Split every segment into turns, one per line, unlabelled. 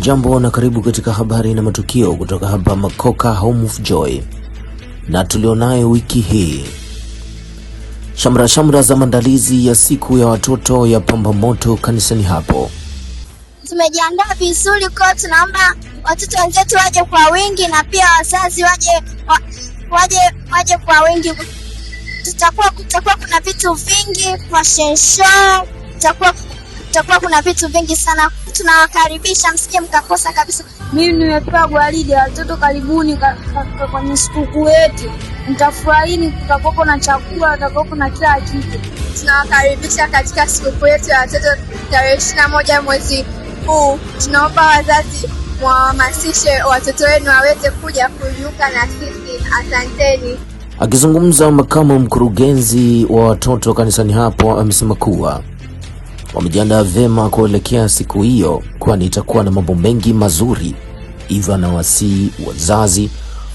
Hujambo na karibu katika habari na matukio kutoka hapa Makoka Home of Joy. Na tulionayo wiki hii: shamra za maandalizi ya siku ya watoto ya pamba moto kanisani hapo.
Tumejiandaa vizuri kwa tunaomba watoto wenzetu waje kwa wingi na pia wazazi waje kwa wingi. Kutakuwa kuna vitu vingi kwa shensho, kutakuwa kuna vitu vingi sana. Tunawakaribisha, msije mkakosa kabisa.
Mimi nimepewa gwaride, watoto karibuni kwenye sikukuu yetu. Mtafurahini, kutakuwa na chakula, kutakuwa na kila kitu.
Tunawakaribisha katika sikukuu yetu ya watoto tarehe 21 mwezi huu. Tunaomba wazazi mwahamasishe watoto wenu waweze kuja kujiunga na sisi. Asanteni.
Akizungumza, makamu mkurugenzi wa watoto kanisani hapo amesema kuwa wamejiandaa vyema kuelekea siku hiyo, kwani itakuwa na mambo mengi mazuri. Hivyo na wazazi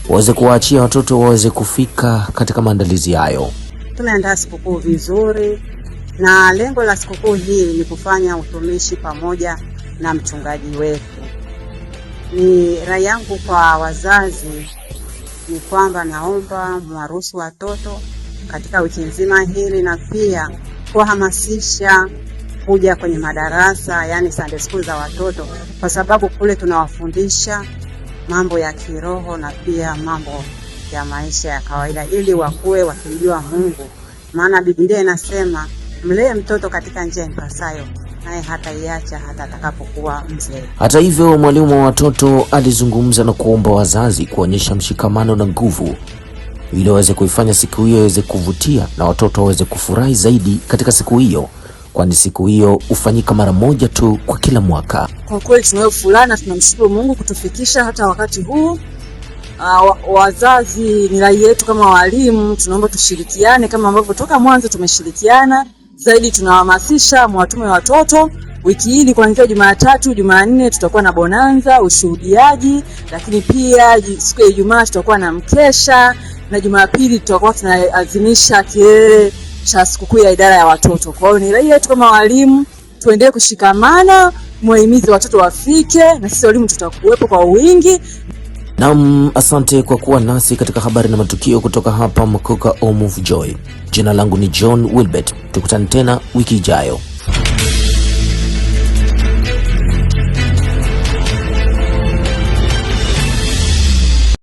waweze kuwaachia watoto waweze kufika katika maandalizi hayo.
Tumeandaa sikukuu vizuri, na lengo la sikukuu hii ni kufanya utumishi pamoja na mchungaji wetu. Ni rai yangu kwa wazazi ni kwamba naomba mwaruhusu watoto katika wiki nzima hili, na pia kuhamasisha kuja kwenye madarasa, yani Sunday school za watoto, kwa sababu kule tunawafundisha mambo ya kiroho na pia mambo ya maisha ya kawaida, ili wakue wakimjua Mungu. Maana Biblia inasema mlee mtoto katika njia impasayo, naye hataiacha hata atakapokuwa mzee.
Hata hivyo, mwalimu wa watoto alizungumza na kuomba wazazi kuonyesha mshikamano na nguvu ili waweze kuifanya siku hiyo iweze kuvutia na watoto waweze kufurahi zaidi katika siku hiyo, kwani siku hiyo hufanyika mara moja tu kwa kila mwaka.
Kwa kweli tunayo furaha, tunamshukuru Mungu kutufikisha hata wakati huu. Wazazi, ni rai yetu kama walimu, tunaomba tushirikiane kama ambavyo toka mwanzo tumeshirikiana. Zaidi tunahamasisha mwatume watoto. Wiki hii kuanzia Jumatatu, Jumanne tutakuwa na bonanza, ushuhudiaji, lakini pia siku ya Ijumaa tutakuwa na mkesha, na Jumapili tutakuwa tunaazimisha kilele cha sikukuu ya idara ya watoto. Kwa hiyo ni rai yetu kama walimu, tuendelee kushikamana, muhimize watoto wafike, na sisi walimu tutakuwepo kwa wingi.
Naam, asante kwa kuwa nasi katika habari na matukio kutoka hapa Makoka Home of Joy. Jina langu ni John Wilbert. Tukutane tena wiki ijayo.